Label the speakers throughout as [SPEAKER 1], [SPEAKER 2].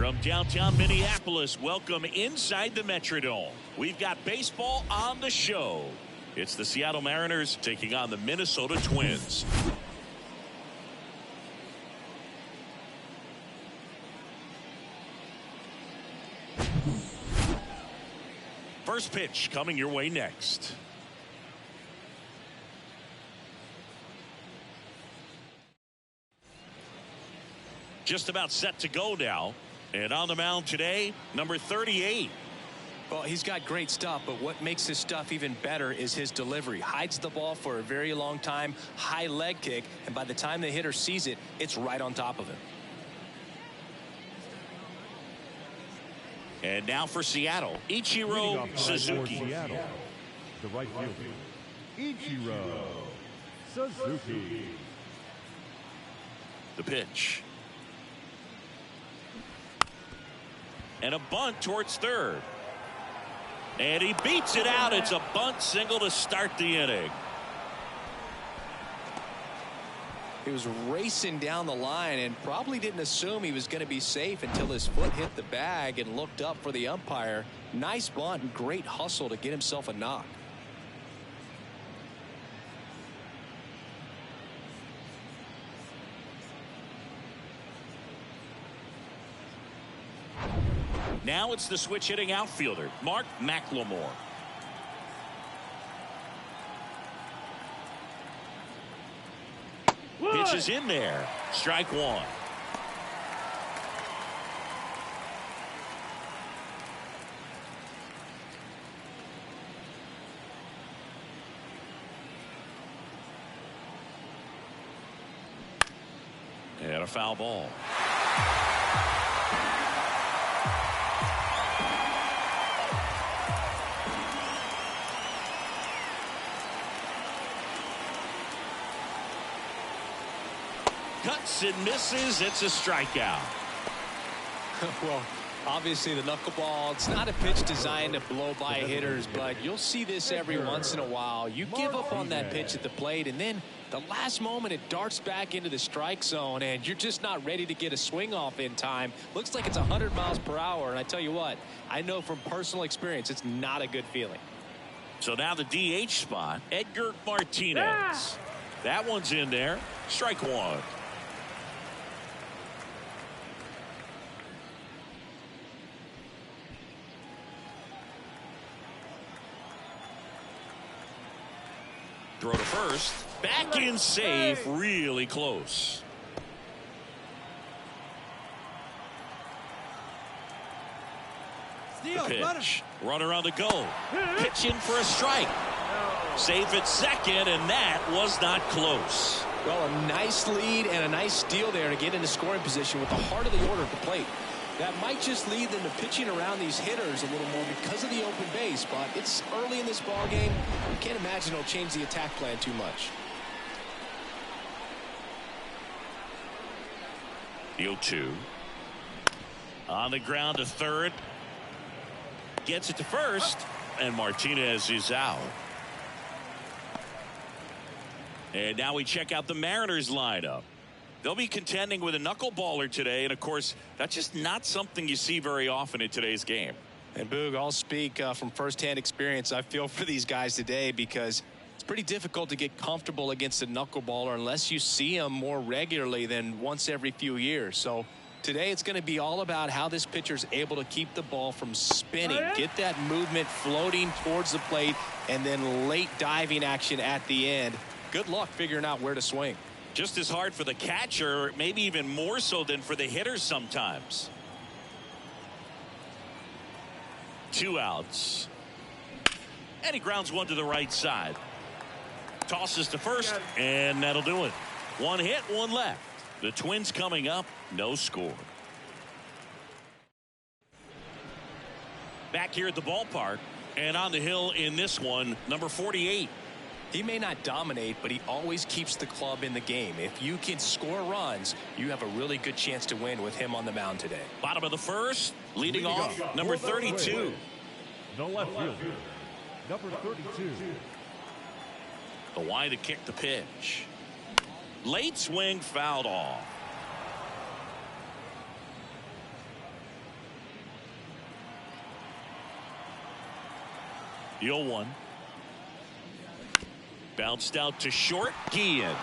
[SPEAKER 1] From downtown Minneapolis, welcome inside the Metrodome. We've got baseball on the show. It's the Seattle Mariners taking on the Minnesota Twins. First pitch coming your way next. Just about set to go now. And on the mound today, number 38.
[SPEAKER 2] Well, he's got great stuff, but what makes his stuff even better is his delivery. Hides the ball for a very long time, high leg kick, and by the time the hitter sees it, it's right on top of him.
[SPEAKER 1] And now for Seattle, Ichiro Suzuki.
[SPEAKER 3] Seattle, the right fielder, Ichiro Suzuki.
[SPEAKER 1] The pitch. And a bunt towards third. And he beats it out. It's a bunt single to start the inning.
[SPEAKER 2] He was racing down the line and probably didn't assume he was going to be safe until his foot hit the bag and looked up for the umpire. Nice bunt and great hustle to get himself a knock.
[SPEAKER 1] Now it's the switch hitting outfielder, Mark McLemore. Pitch is in there. Strike one. And a foul ball. Cuts and misses. It's a strikeout.
[SPEAKER 2] Well, obviously the knuckleball, it's not a pitch designed to blow by hitters, but you'll see this every once in a while. You give up on that pitch at the plate, and then the last moment it darts back into the strike zone, and you're just not ready to get a swing off in time. Looks like it's 100 miles per hour, and I tell you what, I know from personal experience it's not a good feeling.
[SPEAKER 1] So now the DH spot, Edgar Martinez. That one's in there. Strike one. Throw to first. Back in safe. Really close. The pitch. Runner on the go. Pitch in for a strike. Safe at second, and that was not close.
[SPEAKER 2] Well, a nice lead and a nice steal there to get into scoring position with the heart of the order at the plate. That might just lead them to pitching around these hitters a little more because of the open base, but it's early in this ball game. You can't imagine it'll change the attack plan too much.
[SPEAKER 1] The 0-2. On the ground to third. Gets it to first, and Martinez is out. And now we check out the Mariners lineup. They'll be contending with a knuckleballer today, and of course, that's just not something you see very often in today's game.
[SPEAKER 2] And Boog, I'll speak from firsthand experience. I feel for these guys today because it's pretty difficult to get comfortable against a knuckleballer unless you see them more regularly than once every few years. So today it's going to be all about how this pitcher's able to keep the ball from spinning, get that movement floating towards the plate, and then late diving action at the end. Good luck figuring out where to swing.
[SPEAKER 1] Just as hard for the catcher, maybe even more so than for the hitters sometimes. 2 outs. And he grounds one to the right side. Tosses to first, and that'll do it. 1 hit, 1 left. The Twins coming up, no score. Back here at the ballpark, and on the hill in this one, number 48.
[SPEAKER 2] He may not dominate, but he always keeps the club in the game. If you can score runs, you have a really good chance to win with him on the mound today.
[SPEAKER 1] Bottom of the first, leading off, number 32.
[SPEAKER 3] The left fielder, number 32.
[SPEAKER 1] The wide to kick the pitch. Late swing, fouled off. The 0-1. Bounced out to short. Guillen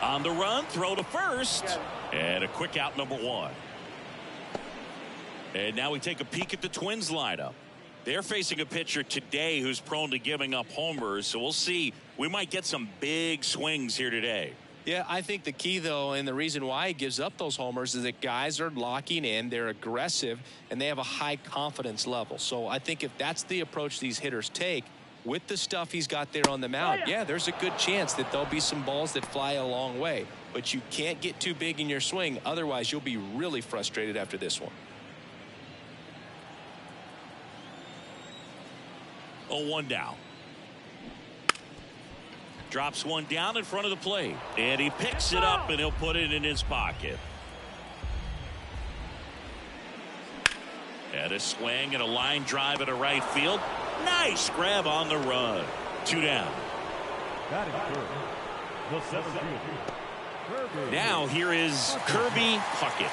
[SPEAKER 1] on the run. Throw to first. And a quick out, number 1. And now we take a peek at the Twins lineup. They're facing a pitcher today who's prone to giving up homers. So we'll see. We might get some big swings here today.
[SPEAKER 2] Yeah, I think the key, though, and the reason why he gives up those homers is that guys are locking in, they're aggressive, and they have a high confidence level. So I think if that's the approach these hitters take, with the stuff he's got there on the mound, yeah, there's a good chance that there'll be some balls that fly a long way. But you can't get too big in your swing, otherwise you'll be really frustrated after this one.
[SPEAKER 1] 0-1 now. Drops one down in front of the plate. And he picks it up and he'll put it in his pocket. And a swing and a line drive at a right field. Nice grab on the run. 2 down.
[SPEAKER 3] Batting third, the center fielder.
[SPEAKER 1] Now here is Kirby Puckett.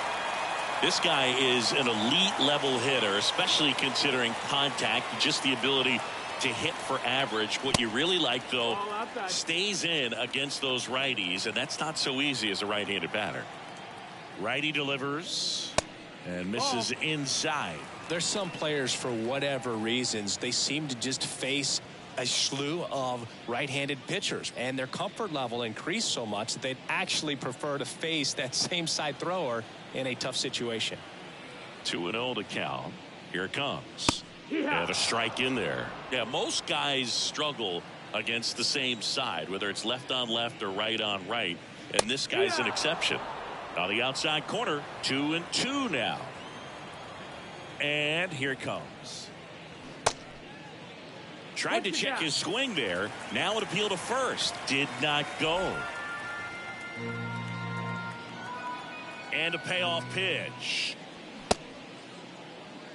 [SPEAKER 1] This guy is an elite level hitter, especially considering contact, just the ability to hit for average. What you really like, though, stays in against those righties, and that's not so easy as a right-handed batter. Righty delivers and misses inside.
[SPEAKER 2] There's some players, for whatever reasons, they seem to just face a slew of right-handed pitchers, and their comfort level increased so much that they'd actually prefer to face that same side thrower in a tough situation.
[SPEAKER 1] 2-0 to count. Here it comes. And a strike in there. Yeah, most guys struggle against the same side, whether it's left on left or right on right, and this guy's an exception. On the outside corner, 2-2 now. And here it comes. Tried to check his swing there. Now an appeal to first. Did not go. And a payoff pitch.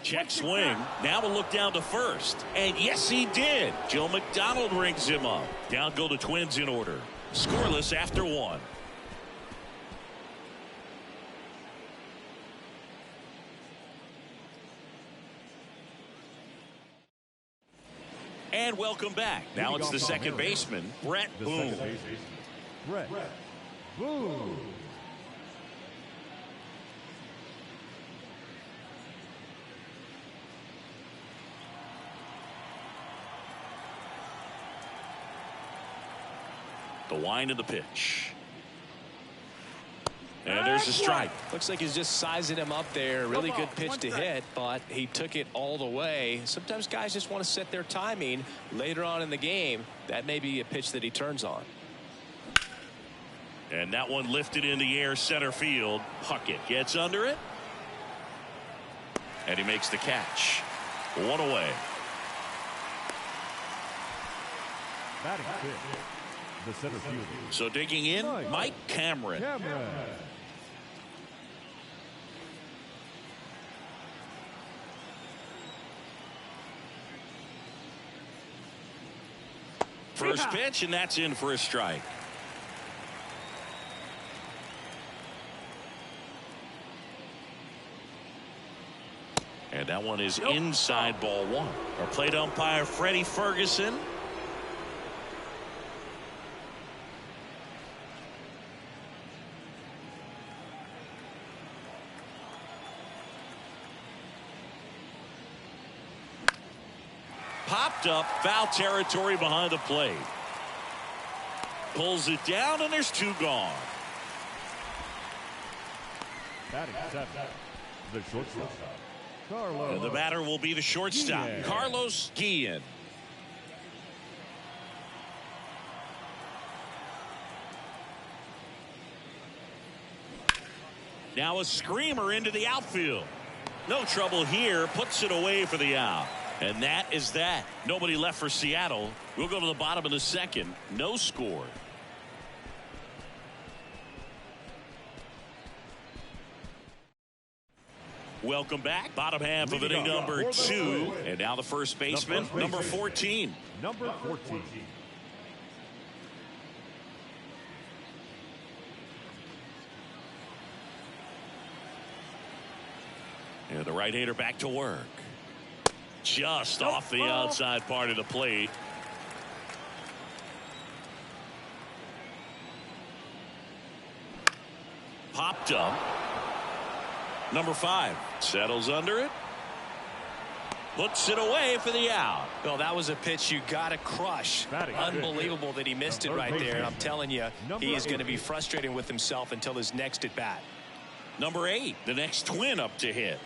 [SPEAKER 1] Check swing. Now we'll look down to first. And yes, he did. Joe McDonald rings him up. Down go the Twins in order. Scoreless after 1. And welcome back. Now it's the second baseman, Brett Boone.
[SPEAKER 3] Brett Boone.
[SPEAKER 1] The wind of the pitch. And there's a strike.
[SPEAKER 2] Looks like he's just sizing him up there. Really good pitch to hit, but he took it all the way. Sometimes guys just want to set their timing later on in the game. That may be a pitch that he turns on.
[SPEAKER 1] And that one lifted in the air center field. Puckett gets under it. And he makes the catch. 1 away.
[SPEAKER 3] Batting fifth, the center fielder.
[SPEAKER 1] So digging in, Mike Cameron. First pitch, and that's in for a strike. And that one is inside, ball 1. Our plate umpire, Freddie Ferguson. Popped up, foul territory behind the plate. Pulls it down, and there's 2 gone.
[SPEAKER 3] Batting seventh, the shortstop, Carlos.
[SPEAKER 1] And the batter will be the shortstop,
[SPEAKER 3] Guillen.
[SPEAKER 1] Carlos Guillen. Now a screamer into the outfield. No trouble here, puts it away for the out. And that is that. Nobody left for Seattle. We'll go to the bottom of the second. No score. Welcome back. Bottom half of inning number 2. And now the first baseman, number 14.
[SPEAKER 3] Number 14.
[SPEAKER 1] And the right-hander back to work. Just off the outside part of the plate. Popped up. Number 5 settles under it. Puts it away for the out.
[SPEAKER 2] Well, that was a pitch you got to crush. Unbelievable that he missed it right there. And I'm telling you, he is going to be frustrated with himself until his next at bat.
[SPEAKER 1] Number 8, the next Twin up to hit.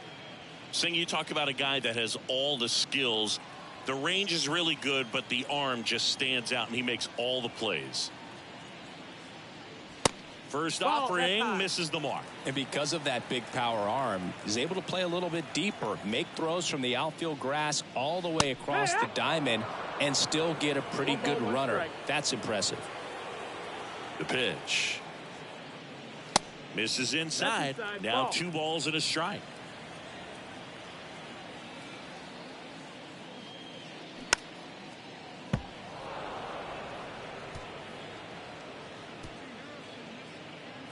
[SPEAKER 1] Sing, you talk about a guy that has all the skills. The range is really good, but the arm just stands out, and he makes all the plays. First offering misses the mark.
[SPEAKER 2] And because of that big power arm, he's able to play a little bit deeper, make throws from the outfield grass all the way across the diamond, and still get a pretty good runner. That's impressive.
[SPEAKER 1] The pitch. Misses inside. Now 2 balls and a strike.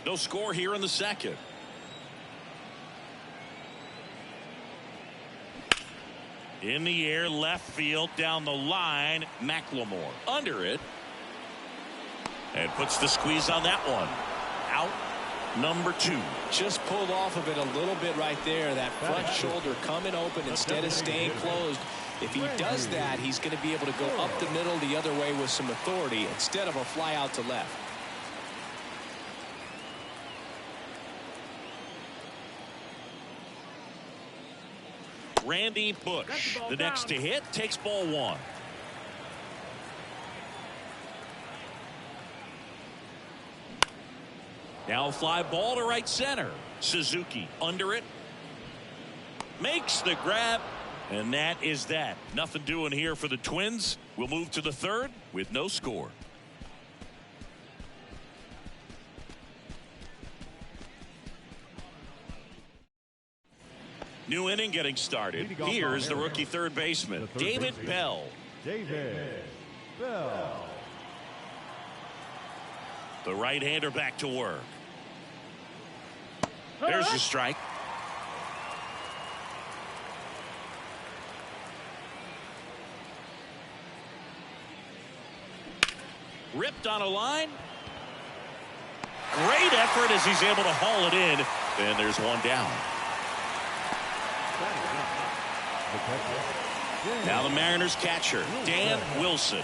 [SPEAKER 1] No score here in the second. In the air, left field, down the line. McLemore under it. And puts the squeeze on that one. Out number 2.
[SPEAKER 2] Just pulled off of it a little bit right there. That front shoulder coming open instead of staying closed. If he does that, he's going to be able to go up the middle the other way with some authority instead of a fly out to left.
[SPEAKER 1] Randy Bush, the next to hit, takes ball 1. Now fly ball to right center. Suzuki under it. Makes the grab. And that is that. Nothing doing here for the Twins. We'll move to the third with no score. New inning getting started. Here's the rookie third baseman, David Bell.
[SPEAKER 3] David Bell.
[SPEAKER 1] The right-hander back to work. There's the strike. Ripped on a line. Great effort as he's able to haul it in. And there's one down. Now the Mariners catcher, Dan Wilson.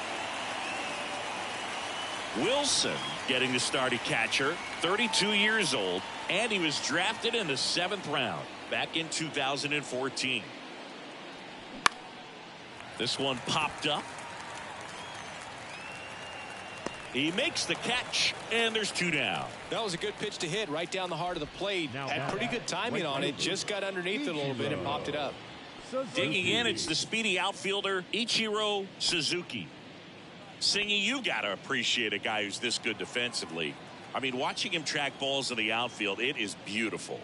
[SPEAKER 1] Wilson getting the start at catcher, 32 years old, and he was drafted in the 7th round back in 2014. This one popped up. He makes the catch, and there's 2 down.
[SPEAKER 2] That was a good pitch to hit right down the heart of the plate. Had pretty good timing on it. Just got underneath it a little bit and popped it up.
[SPEAKER 1] Digging in, it's the speedy outfielder, Ichiro Suzuki. Singy, you got to appreciate a guy who's this good defensively. I mean, watching him track balls in the outfield, it is beautiful.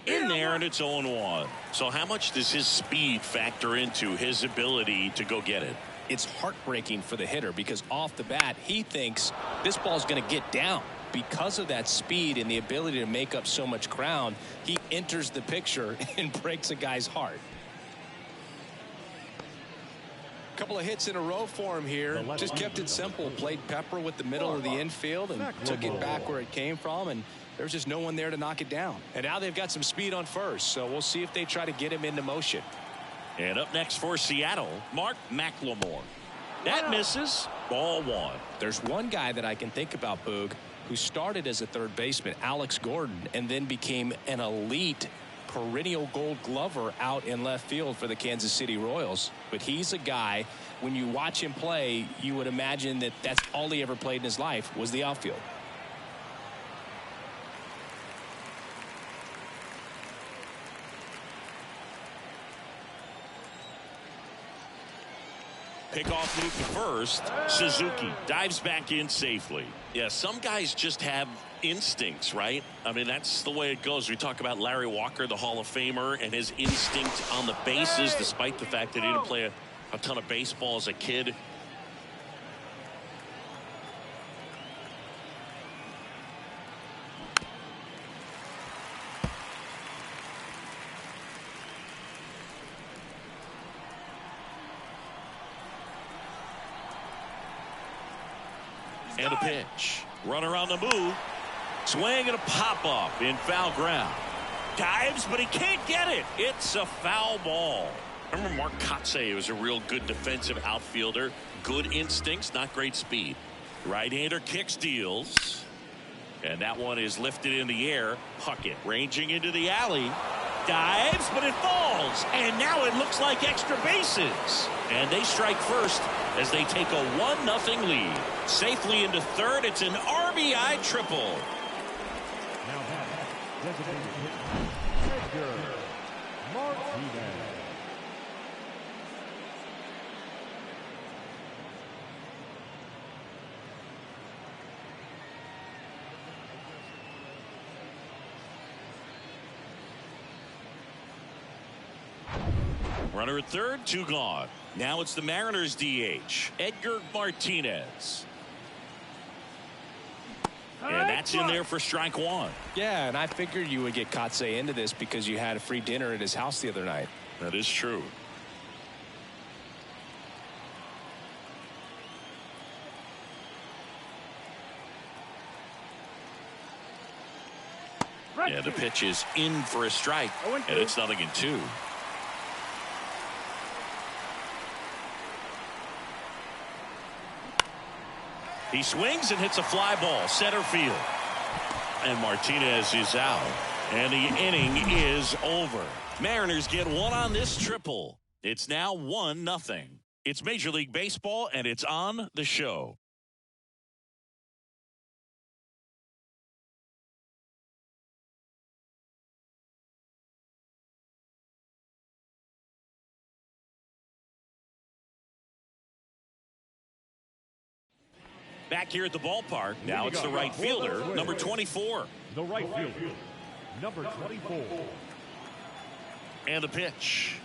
[SPEAKER 1] In there, and it's 0-1. So how much does his speed factor into his ability to go get it?
[SPEAKER 2] It's heartbreaking for the hitter because off the bat, he thinks this ball's going to get down. Because of that speed and the ability to make up so much ground, he enters the picture and breaks a guy's heart. Couple of hits in a row for him here. Just kept it simple. Played pepper with the middle of the infield and took it back where it came from, and there's just no one there to knock it down. And now they've got some speed on first, so we'll see if they try to get him into motion.
[SPEAKER 1] And up next for Seattle, Mark McLemore. That misses. Ball 1.
[SPEAKER 2] There's one guy that I can think about, Boog, who started as a third baseman, Alex Gordon, and then became an elite perennial Gold Glover out in left field for the Kansas City Royals. But he's a guy, when you watch him play, you would imagine that that's all he ever played in his life was the outfield.
[SPEAKER 1] Pickoff move to first. Suzuki dives back in safely. Yeah, some guys just have instincts, right? I mean, that's the way it goes. We talk about Larry Walker, the Hall of Famer, and his instinct on the bases, despite the fact that he didn't play a ton of baseball as a kid. And a pitch. Runner on the move. Swing and a pop-up in foul ground. Dives, but he can't get it. It's a foul ball. Remember Mark Kotsay was a real good defensive outfielder. Good instincts, not great speed. Right-hander kicks, deals. And that one is lifted in the air. Puckett ranging into the alley. Dives, but it falls. And now it looks like extra bases. And they strike first as they take a 1-0 lead. Safely into third. It's an RBI triple.
[SPEAKER 3] Now batting, designated hitter, Edgar Martinez.
[SPEAKER 1] Runner at third, 2 gone. Now it's the Mariners DH, Edgar Martinez. And that's in there for strike 1.
[SPEAKER 2] Yeah, and I figured you would get Kotsay into this because you had a free dinner at his house the other night.
[SPEAKER 1] That is true. Yeah, the pitch is in for a strike, and it's 0-2. He swings and hits a fly ball center field. And Martinez is out. And the inning is over. Mariners get one on this triple. It's now 1-0. It's Major League Baseball, and it's on the show. Back here at the ballpark. Now it's the right fielder, number 24.
[SPEAKER 3] The right fielder, number 24.
[SPEAKER 1] And the pitch.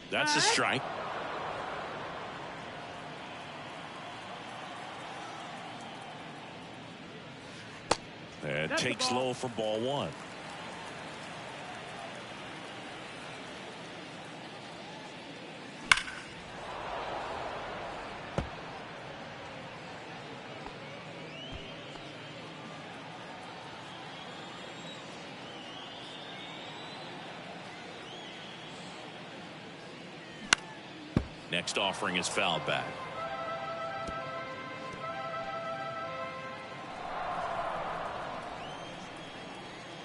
[SPEAKER 1] That's a strike. And takes low for ball 1. Next offering is fouled back.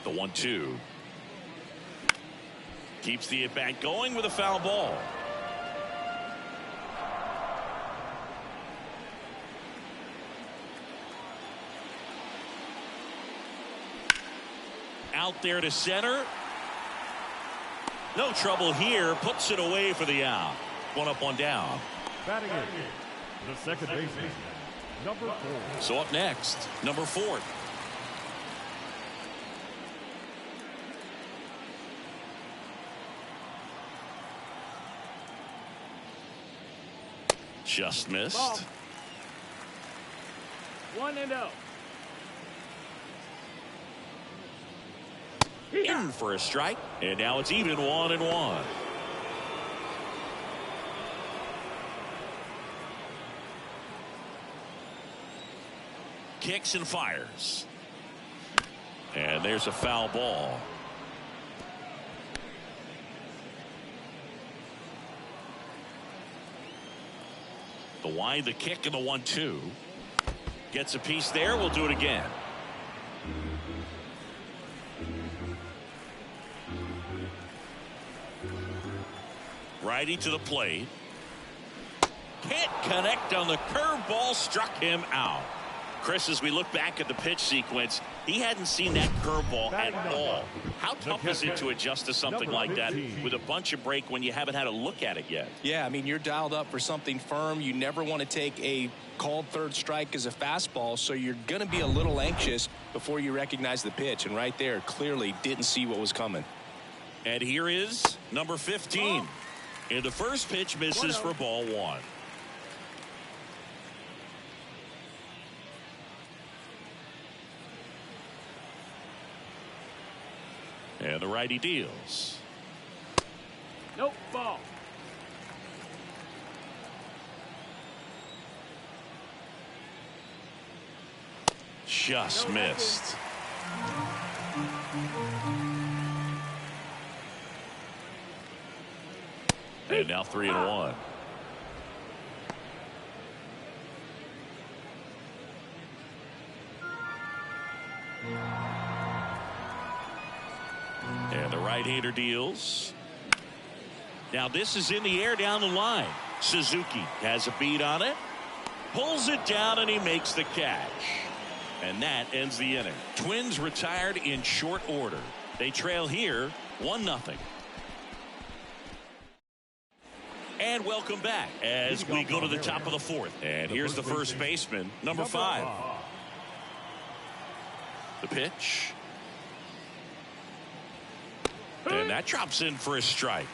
[SPEAKER 1] The 1-2. Keeps the at-bat going with a foul ball. Out there to center. No trouble here. Puts it away for the out. 1 up, 1 down.
[SPEAKER 3] Batting in, the second baseman, number 4.
[SPEAKER 1] So up next, number 4. Just missed.
[SPEAKER 4] Ball. 1-0.
[SPEAKER 1] In for a strike. And now it's even 1-1. Kicks and fires. And there's a foul ball. The wide, the kick, and the 1-2. Gets a piece there. We'll do it again. Righty to the plate. Can't connect on the curveball. Struck him out. Chris, as we look back at the pitch sequence, he hadn't seen that curveball at all. How tough is it to adjust to something like that with a bunch of break when you haven't had a look at it yet?
[SPEAKER 2] Yeah, I mean, you're dialed up for something firm. You never want to take a called third strike as a fastball, so you're going to be a little anxious before you recognize the pitch. And right there, clearly didn't see what was coming.
[SPEAKER 1] And here is number 15. And the first pitch misses for ball 1. And the righty deals.
[SPEAKER 4] Nope, ball.
[SPEAKER 1] just missed. And now 3-1. And the right-hander deals. Now this is in the air down the line. Suzuki has a beat on it. Pulls it down and he makes the catch. And that ends the inning. Twins retired in short order. They trail here 1-0. And welcome back as we go to the top of the fourth. And here's the first baseman, number 5. The pitch. And that drops in for a strike.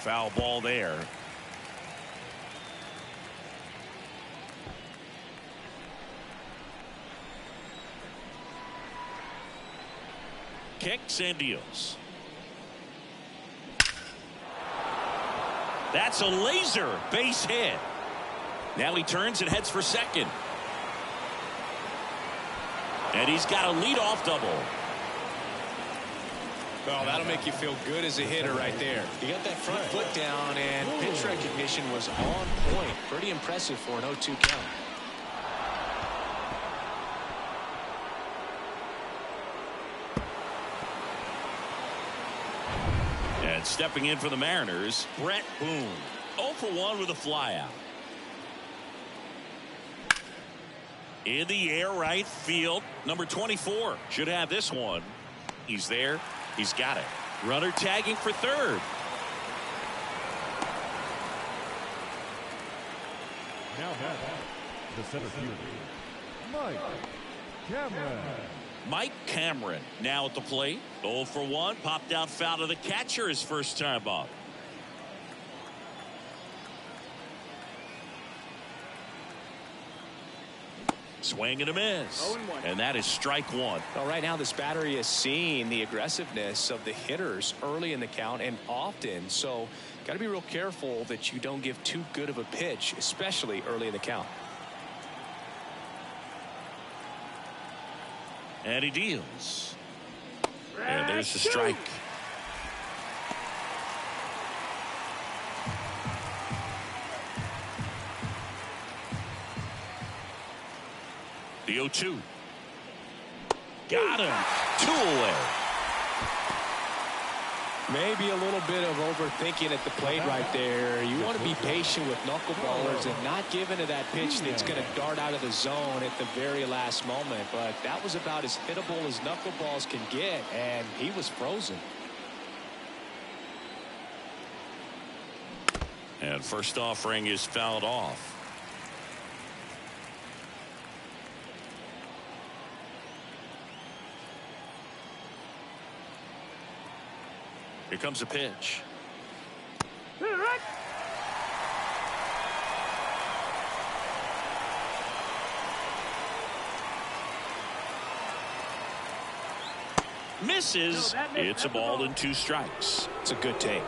[SPEAKER 1] Foul ball there. Kicks and deals. That's a laser base hit. Now he turns and heads for second. And he's got a leadoff double.
[SPEAKER 2] Well, that'll make you feel good as a hitter right there. You got that front foot down, and pitch recognition was on point. Pretty impressive for an 0-2 count.
[SPEAKER 1] And stepping in for the Mariners, Brett Boone. 0 for 1 with a flyout. In the air right field, number 24 should have this one. He's there. He's got it. Runner tagging for third.
[SPEAKER 3] Now back the center fielder, Mike Cameron.
[SPEAKER 1] Mike Cameron now at the plate. 0 for 1. Popped out foul to the catcher his first time up. Swing and a miss. And that is strike 1.
[SPEAKER 2] Well, right now this battery is seeing the aggressiveness of the hitters early in the count and often. So got to be real careful that you don't give too good of a pitch, especially early in the count.
[SPEAKER 1] And he deals. And there's the strike. The 0-2. Got him. 2 away.
[SPEAKER 2] Maybe a little bit of overthinking at the plate right there. You want to be patient with knuckleballers and not give into that pitch that's going to dart out of the zone at the very last moment. But that was about as hittable as knuckleballs can get, and he was frozen.
[SPEAKER 1] And first offering is fouled off. Here comes a pitch. Misses. It's a ball and 2 strikes.
[SPEAKER 2] It's a good take.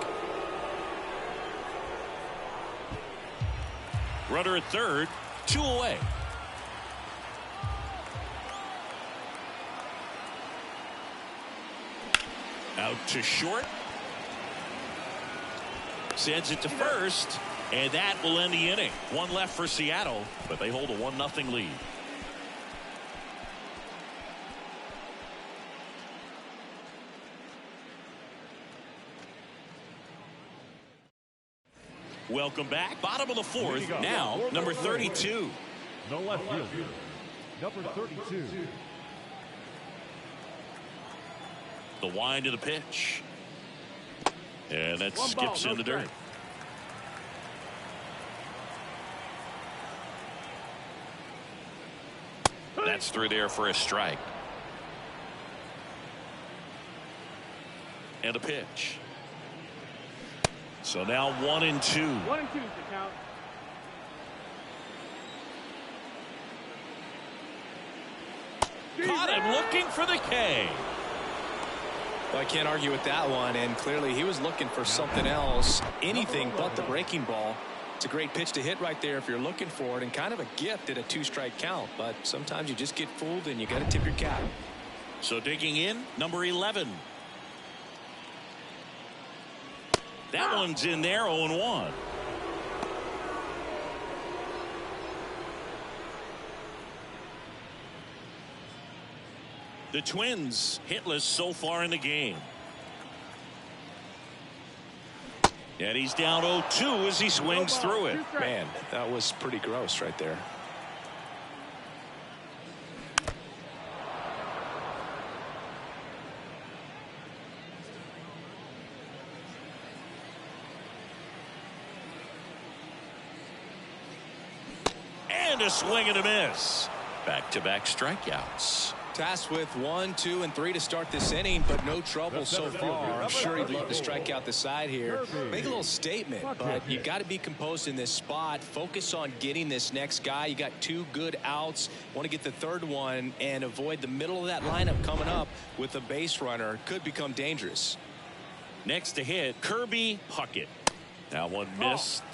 [SPEAKER 1] Runner at third. 2 away. Out to short. Sends it to first, and that will end the inning. 1 left for Seattle, but they hold a 1-0 lead. Welcome back. Bottom of the fourth. Now, number 32.
[SPEAKER 3] The left fielder, number 32.
[SPEAKER 1] The wind of the pitch. And that skips in the dirt. That's through there for a strike. And a pitch. So now 1-2.
[SPEAKER 4] 1-2 is the count.
[SPEAKER 1] Caught him looking for the K.
[SPEAKER 2] Well, I can't argue with that one, and clearly he was looking for something else, anything but the breaking ball. It's a great pitch to hit right there if you're looking for it, and kind of a gift at a 2-strike count, but sometimes you just get fooled and you got to tip your cap.
[SPEAKER 1] So digging in, number 11. That one's in there, 0-1. The Twins hitless so far in the game. And he's down 0-2 as he swings through it.
[SPEAKER 2] Man, that was pretty gross right there.
[SPEAKER 1] And a swing and a miss. Back-to-back strikeouts.
[SPEAKER 2] Tasked with 1, 2, and 3 to start this inning, but no trouble so far. I'm sure he'd love to strike out the side here. Make a little statement, but you got to be composed in this spot. Focus on getting this next guy. You got 2 good outs. Want to get the 3rd one and avoid the middle of that lineup coming up with a base runner. Could become dangerous.
[SPEAKER 1] Next to hit, Kirby Puckett. That one missed.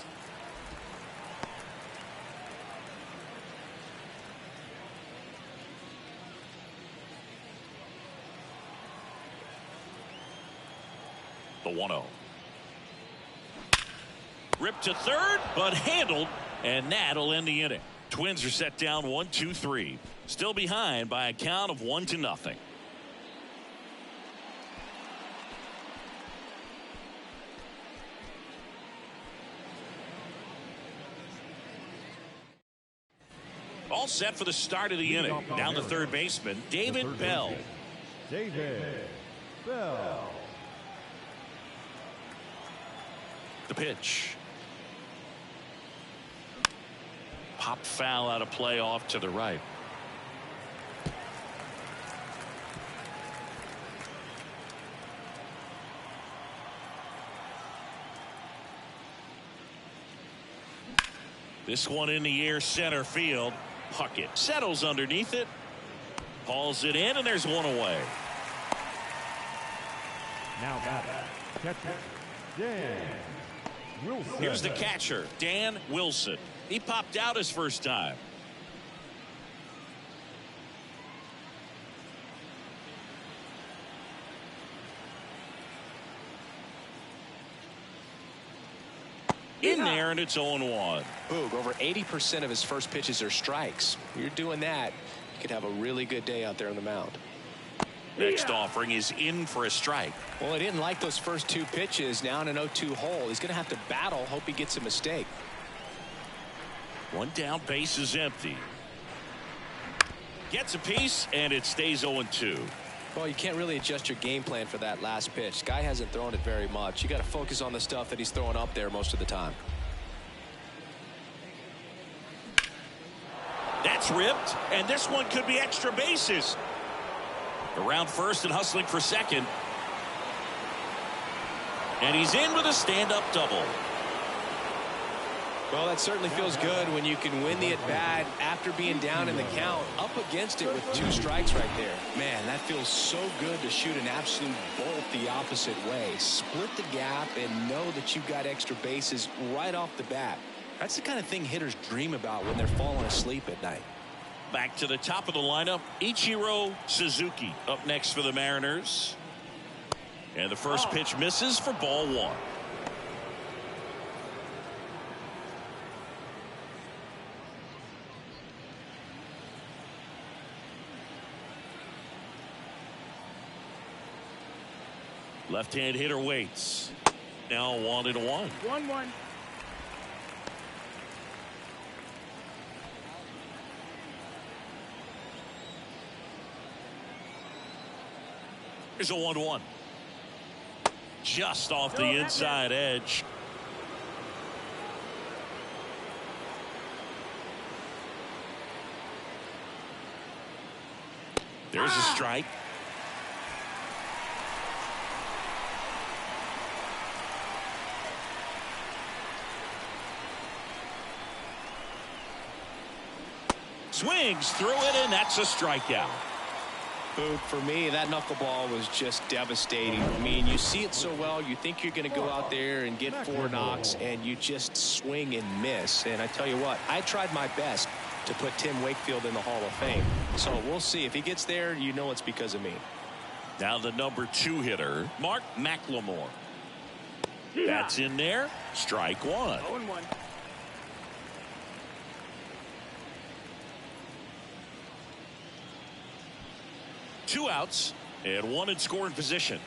[SPEAKER 1] The 1-0. Ripped to third, but handled, and that'll end the inning. Twins are set down 1-2-3. Still behind by a count of 1-0. All set for the start of the inning. Down the third baseman, David Bell.
[SPEAKER 3] David Bell.
[SPEAKER 1] The pitch. Pop foul out of play off to the right. This one in the air, center field. Puckett settles underneath it. Hauls it in, and there's one away.
[SPEAKER 3] Now batter, catcher Dan Wilson.
[SPEAKER 1] Here's the catcher, Dan Wilson. He popped out his first time. In there, and it's 0-1.
[SPEAKER 2] Boog, over 80% of his first pitches are strikes. You're doing that, you could have a really good day out there on the mound.
[SPEAKER 1] Next offering is in for a strike.
[SPEAKER 2] Well, he didn't like those first 2 pitches. Now in an 0-2 hole. He's going to have to battle. Hope he gets a mistake.
[SPEAKER 1] One down, base is empty. Gets a piece, and it stays 0-2.
[SPEAKER 2] Well, you can't really adjust your game plan for that last pitch. Guy hasn't thrown it very much. You got to focus on the stuff that he's throwing up there most of the time.
[SPEAKER 1] That's ripped, and this one could be extra bases. Around first and hustling for second. And he's in with a stand-up double.
[SPEAKER 2] Well, that certainly feels good when you can win the at-bat after being down in the count, up against it with 2 strikes right there. Man, that feels so good to shoot an absolute bolt the opposite way. Split the gap and know that you've got extra bases right off the bat. That's the kind of thing hitters dream about when they're falling asleep at night.
[SPEAKER 1] Back to the top of the lineup, Ichiro Suzuki up next for the Mariners. And the first pitch misses for ball 1. Left-hand hitter waits. Now 1-1.
[SPEAKER 4] 1-1.
[SPEAKER 1] Here's a 1-1. Just off the inside edge. There's a strike. Swings through it, and that's a strikeout.
[SPEAKER 2] Boog, for me, that knuckleball was just devastating. I mean, you see it so well, you think you're going to go out there and get 4 knocks, and you just swing and miss. And I tell you what, I tried my best to put Tim Wakefield in the Hall of Fame. So we'll see. If he gets there, you know it's because of me.
[SPEAKER 1] Now the number 2 hitter, Mark McLemore. That's in there. Strike 1.
[SPEAKER 4] 0-1.
[SPEAKER 1] Two outs and 1 in scoring position.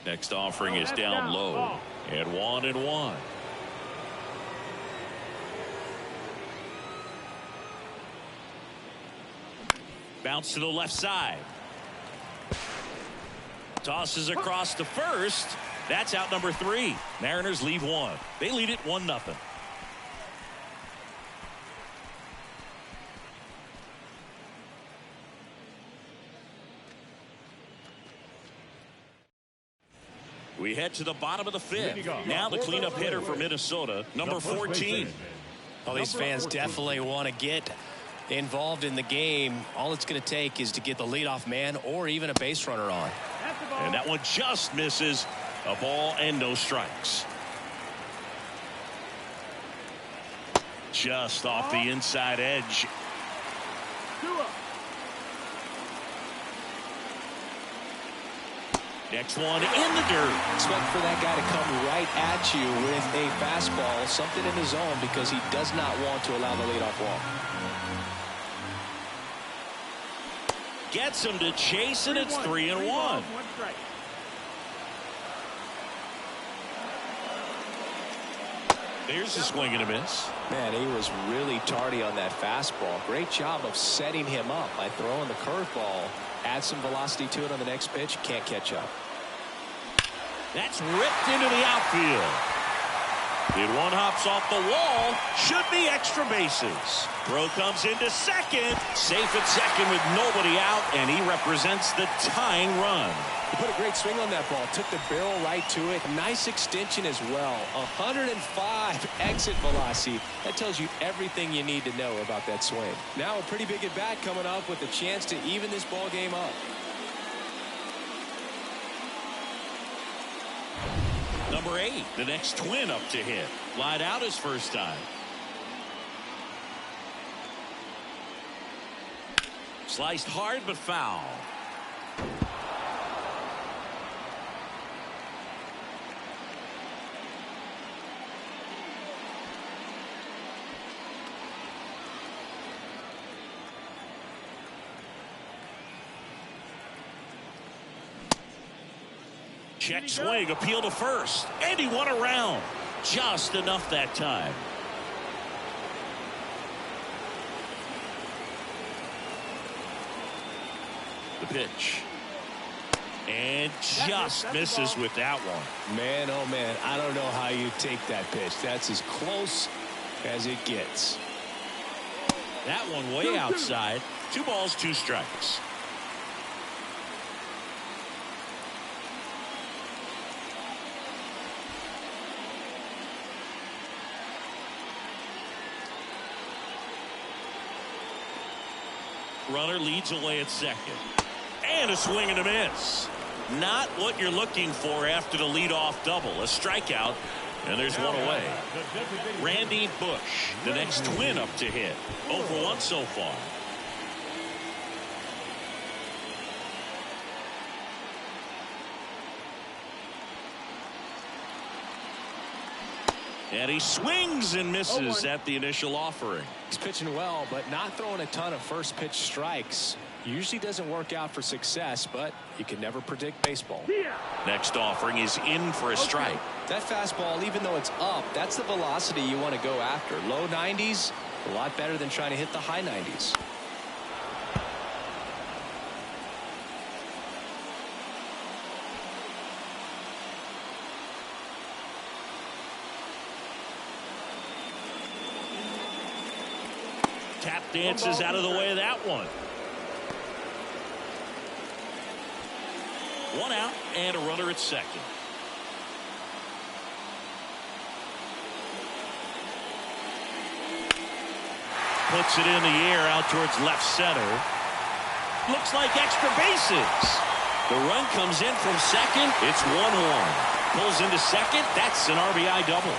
[SPEAKER 1] Next offering is down low and 1-1. Bounce to the left side. Tosses across to first. That's out number 3. Mariners leave 1. They lead it 1-0. We head to the bottom of the 5th. Now the cleanup hitter for Minnesota, number 14.
[SPEAKER 2] Well, these fans definitely want to get involved in the game. All it's going to take is to get the leadoff man or even a base runner on.
[SPEAKER 1] And that one just misses. A ball and no strikes. Just off the inside edge. Next one in the dirt.
[SPEAKER 2] Expect for that guy to come right at you with a fastball, something in his zone, because he does not want to allow the leadoff walk.
[SPEAKER 1] Gets him to chase, and it's 3-1. There's a swing and a miss.
[SPEAKER 2] Man, he was really tardy on that fastball. Great job of setting him up by throwing the curveball. Add some velocity to it on the next pitch. Can't catch up.
[SPEAKER 1] That's ripped into the outfield. It one hops off the wall. Should be extra bases. Throw comes into second. Safe at second with nobody out, and he represents the tying run.
[SPEAKER 2] He put a great swing on that ball. Took the barrel right to it. Nice extension as well. 105 exit velocity. That tells you everything you need to know about that swing. Now a pretty big at bat coming up with a chance to even this ball game up.
[SPEAKER 1] Number 8, the next Twin up to hit. Lied out his first time. Sliced hard but foul. Check swing, appeal to first, and he won around. Just enough that time. The pitch. And just misses with that one.
[SPEAKER 2] Man, oh man, I don't know how you take that pitch. That's as close as it gets.
[SPEAKER 1] That one way outside. 2 balls, 2 strikes. Runner leads away at second. And a swing and a miss. Not what you're looking for after the leadoff double. A strikeout, and there's one away. Randy Bush, the next Twin up to hit. 0 for 1 so far. And he swings and misses at the initial offering.
[SPEAKER 2] He's pitching well, but not throwing a ton of first pitch strikes. Usually doesn't work out for success, but you can never predict baseball.
[SPEAKER 1] Next offering is in for a strike.
[SPEAKER 2] That fastball, even though it's up, that's the velocity you want to go after. Low 90s, a lot better than trying to hit the high 90s.
[SPEAKER 1] Tap dances out of the way of that one. 1 out and a runner at second. puts it in the air out towards left center. Looks like extra bases. The run comes in from second. It's 1-1. Pulls into second. That's an RBI double.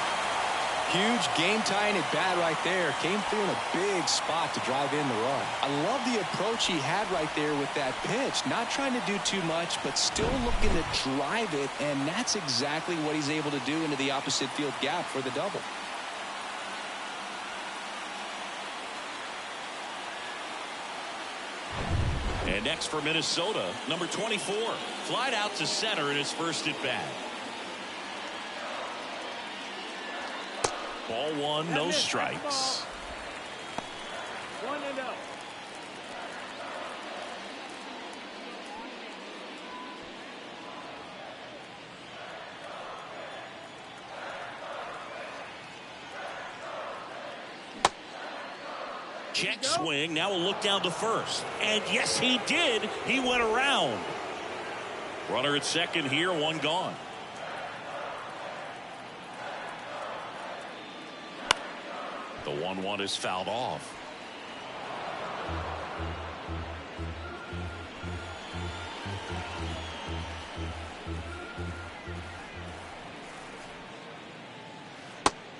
[SPEAKER 2] Huge game-tying at bat right there. Came through in a big spot to drive in the run. I love the approach he had right there with that pitch. Not trying to do too much, but still looking to drive it, and that's exactly what he's able to do into the opposite field gap for the double.
[SPEAKER 1] And next for Minnesota, number 24. Flied out to center in his first at bat. Ball one, no strikes.
[SPEAKER 4] 1-0.
[SPEAKER 1] Check swing. Now we'll look down to first. And yes, he did. He went around. Runner at second here, one gone. The 1-1 is fouled off.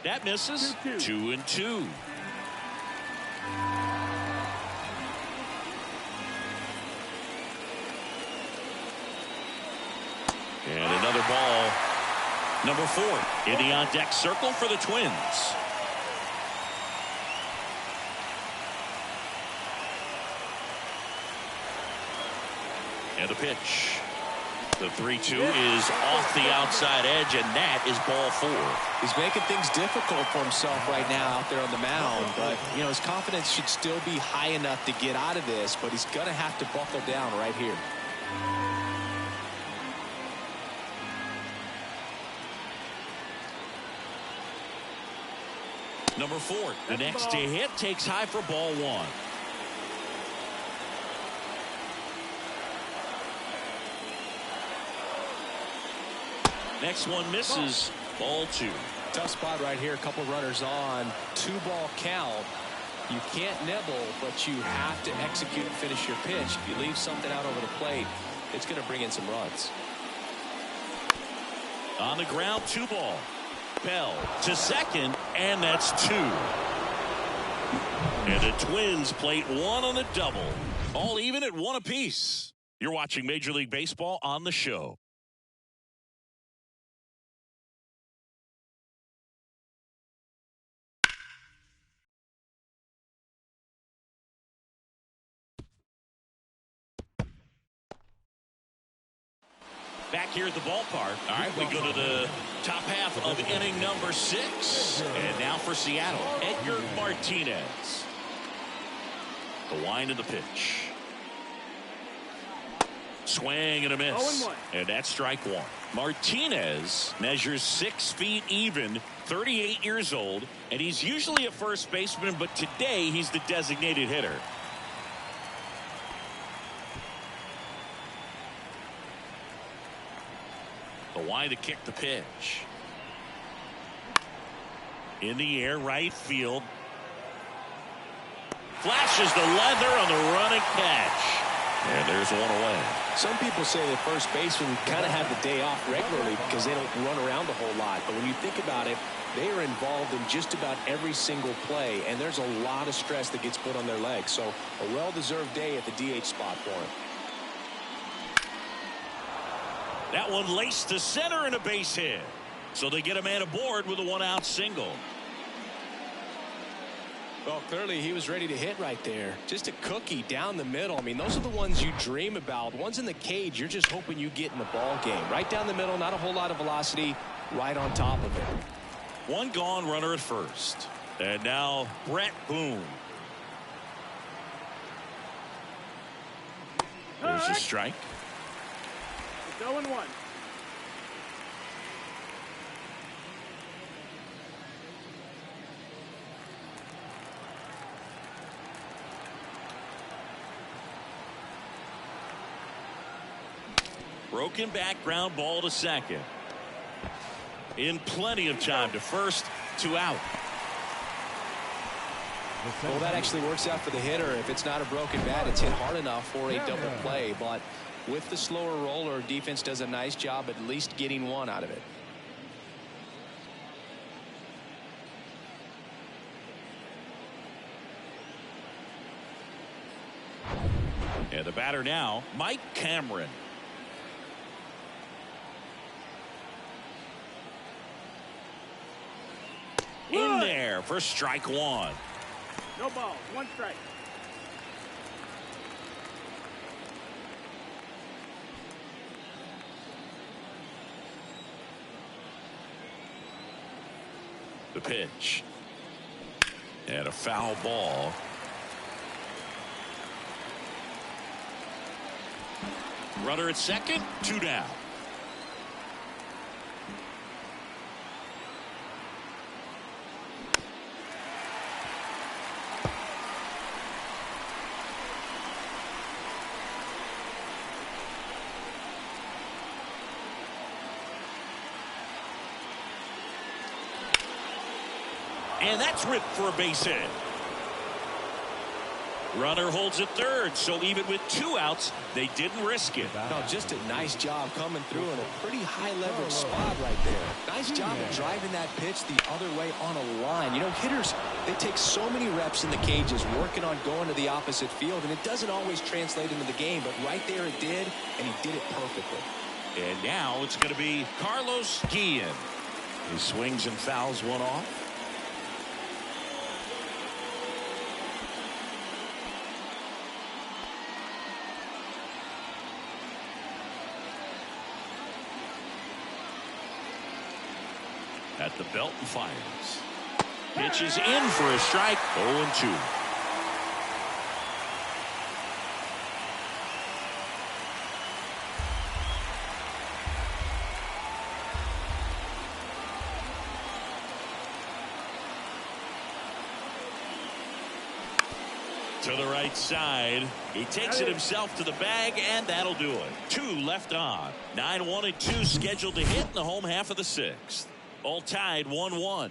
[SPEAKER 1] That misses. 2-2. And another ball. Number 4 in the on-deck circle for the Twins. And the pitch. The 3-2 is off the outside edge, and that is ball 4.
[SPEAKER 2] He's making things difficult for himself right now out there on the mound, but you know his confidence should still be high enough to get out of this, but he's going to have to buckle down right here.
[SPEAKER 1] Number 4, the next to hit, takes high for ball 1. Next one misses. Ball 2.
[SPEAKER 2] Tough spot right here. A couple runners on. 2-ball count. You can't nibble, but you have to execute and finish your pitch. If you leave something out over the plate, it's going to bring in some runs.
[SPEAKER 1] On the ground, 2-ball. Bell to second, and that's 2. And the Twins plate 1 on the double. All even at 1 apiece. You're watching Major League Baseball on the show. Back here at the ballpark. All right, we go to the top half of inning number 6. And now for Seattle, Edgar Martinez. The wind of the pitch. Swing and a miss.
[SPEAKER 4] 0-1.
[SPEAKER 1] And that's strike 1. Martinez measures 6 feet even, 38 years old, and he's usually a first baseman, but today he's the designated hitter. The wind to kick the pitch. In the air, right field. Flashes the leather on the running catch. And there's one away.
[SPEAKER 2] Some people say that first basemen kind of have the day off regularly because they don't run around a whole lot. But when you think about it, they are involved in just about every single play, and there's a lot of stress that gets put on their legs. So a well-deserved day at the DH spot for him.
[SPEAKER 1] That one laced to center and a base hit. So they get a man aboard with a 1-out single.
[SPEAKER 2] Well, clearly he was ready to hit right there. Just a cookie down the middle. I mean, those are the ones you dream about. Ones in the cage, you're just hoping you get in the ball game. Right down the middle, not a whole lot of velocity, right on top of it.
[SPEAKER 1] One gone, runner at first. And now Brett Boone. There's a strike.
[SPEAKER 4] It's 0-1.
[SPEAKER 1] Broken back, ground ball to second. In plenty of time to first, 2 out.
[SPEAKER 2] Well, that actually works out for the hitter. If it's not a broken bat, it's hit hard enough for a double play. But with the slower roller, defense does a nice job at least getting one out of it.
[SPEAKER 1] And the batter now, Mike Cameron. In there for strike one.
[SPEAKER 4] No balls, one strike.
[SPEAKER 1] The pitch. And a foul ball. Runner at second, 2 down. And that's ripped for a base hit. Runner holds at third, so even with 2 outs, they didn't risk it.
[SPEAKER 2] No, just a nice job coming through in a pretty high leverage spot right there. Nice job of driving that pitch the other way on a line. You know, hitters, they take so many reps in the cages working on going to the opposite field, and it doesn't always translate into the game, but right there it did, and he did it perfectly.
[SPEAKER 1] And now it's going to be Carlos Guillen. He swings and fouls one off. At the belt and fires. Pitch is in for a strike. 0-2. To the right side. He takes it himself to the bag, and that'll do it. 2 left on. 9-1-2 scheduled to hit in the home half of the 6th. All tied 1-1.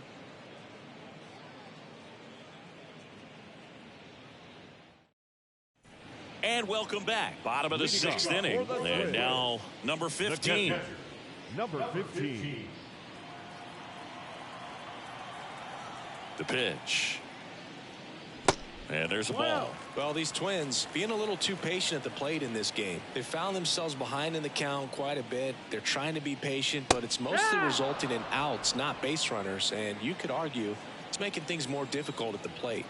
[SPEAKER 1] And welcome back. Bottom of the 6th inning. And now number 15.
[SPEAKER 3] Number 15.
[SPEAKER 1] The pitch. And there's a ball.
[SPEAKER 2] Well, these Twins being a little too patient at the plate in this game. They found themselves behind in the count quite a bit. They're trying to be patient, but it's mostly resulting in outs, not base runners. And you could argue it's making things more difficult at the plate.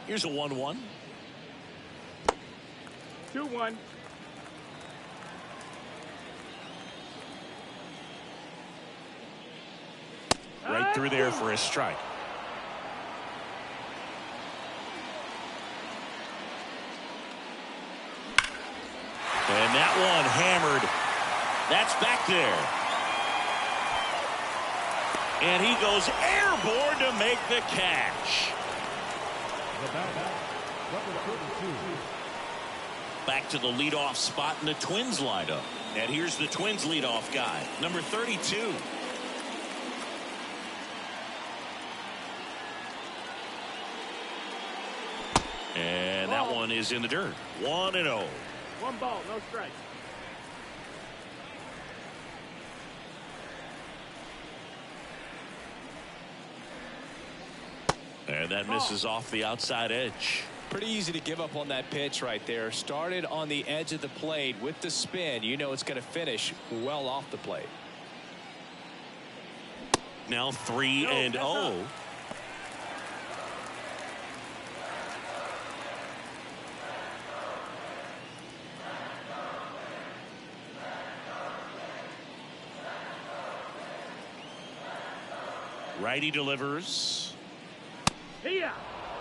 [SPEAKER 1] Here's a 1-1.
[SPEAKER 4] 2-1.
[SPEAKER 1] Right through there for a strike. And that one hammered. That's back there. And he goes airborne to make the catch.
[SPEAKER 3] Number 32.
[SPEAKER 1] Back to the leadoff spot in the Twins lineup. And here's the Twins leadoff guy, number 32. And that one is in the dirt. 1-0.
[SPEAKER 4] 1 ball, no strike.
[SPEAKER 1] And that misses off the outside edge.
[SPEAKER 2] Pretty easy to give up on that pitch right there. Started on the edge of the plate with the spin. You know it's going to finish well off the plate.
[SPEAKER 1] Now 3-0. Righty delivers.
[SPEAKER 4] Here.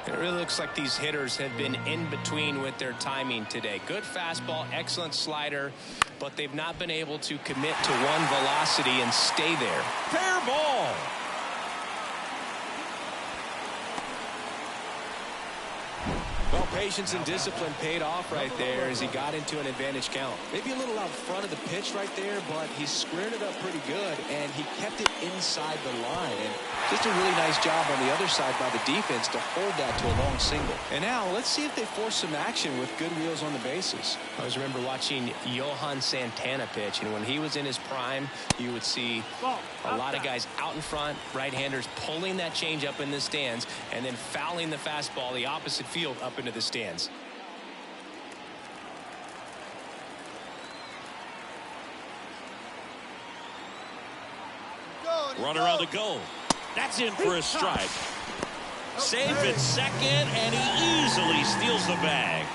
[SPEAKER 2] It really looks like these hitters have been in between with their timing today. Good fastball, excellent slider, but they've not been able to commit to one velocity and stay there.
[SPEAKER 1] Fair ball.
[SPEAKER 2] Well, patience and discipline paid off right there as he got into an advantage count. Maybe a little out front of the pitch right there, but he squared it up pretty good, and he kept it inside the line. And just a really nice job on the other side by the defense to hold that to a long single. And now let's see if they force some action with good wheels on the bases. I always remember watching Johan Santana pitch, and when he was in his prime, you would see a lot of guys out in front, right-handers pulling that change up in the stands, and then fouling the fastball the opposite field up into the stands.
[SPEAKER 1] Runner on the go. That's in for a strike. Safe at second, and he easily steals the bag.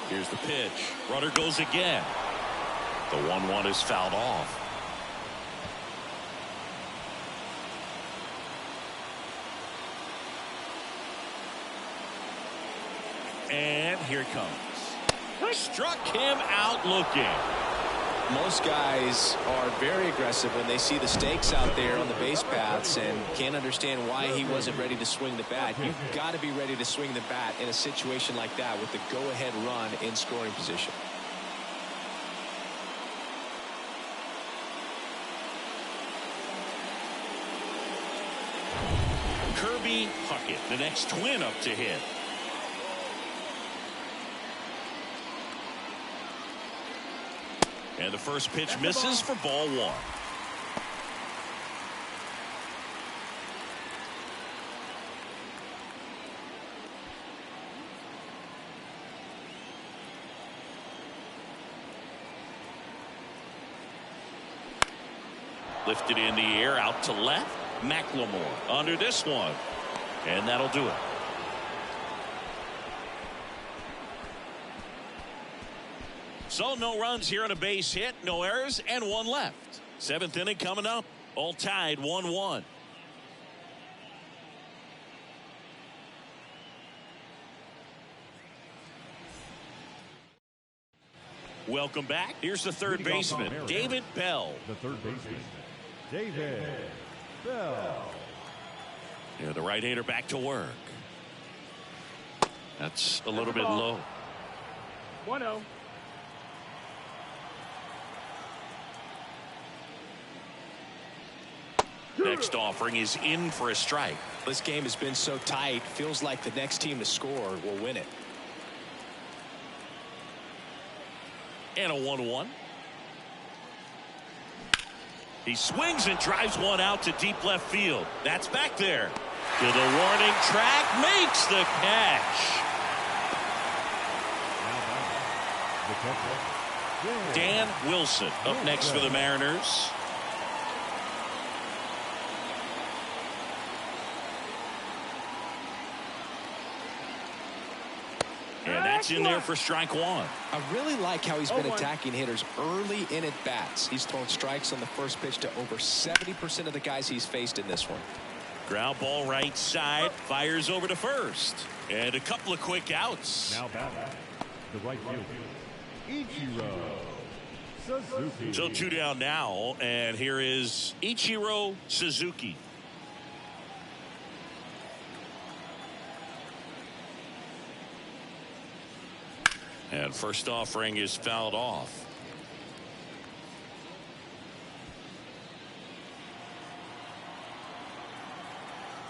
[SPEAKER 1] Here's the pitch. Runner goes again. The 1-1 is fouled off. And here it comes. Struck him out looking.
[SPEAKER 2] Most guys are very aggressive when they see the stakes out there on the base paths and can't understand why he wasn't ready to swing the bat. You've got to be ready to swing the bat in a situation like that with the go-ahead run in scoring position.
[SPEAKER 1] Kirby Puckett, the next Twin up to hit. And the first pitch misses for ball 1. Lifted in the air out to left. McLemore under this one. And that'll do it. So no runs here on a base hit, no errors, and 1 left. 7th inning coming up. All tied 1-1. Welcome back. Here's the third baseman, David Bell.
[SPEAKER 3] The third baseman, David Bell.
[SPEAKER 1] Yeah, the right-hander back to work. That's a little bit low.
[SPEAKER 4] 1-0.
[SPEAKER 1] Next offering is in for a strike.
[SPEAKER 2] This game has been so tight, feels like the next team to score will win it.
[SPEAKER 1] And a 1-1. He swings and drives one out to deep left field. That's back there. To the warning track, makes the catch. Dan Wilson up next for the Mariners. And that's in there for strike 1.
[SPEAKER 2] I really like how he's been attacking hitters early in at bats. He's thrown strikes on the first pitch to over 70% of the guys he's faced in this one.
[SPEAKER 1] Ground ball right side, fires over to first. And a couple of quick outs.
[SPEAKER 3] Now back, the right fielder, Ichiro Suzuki.
[SPEAKER 1] So 2 down now, and here is Ichiro Suzuki. And first offering is fouled off.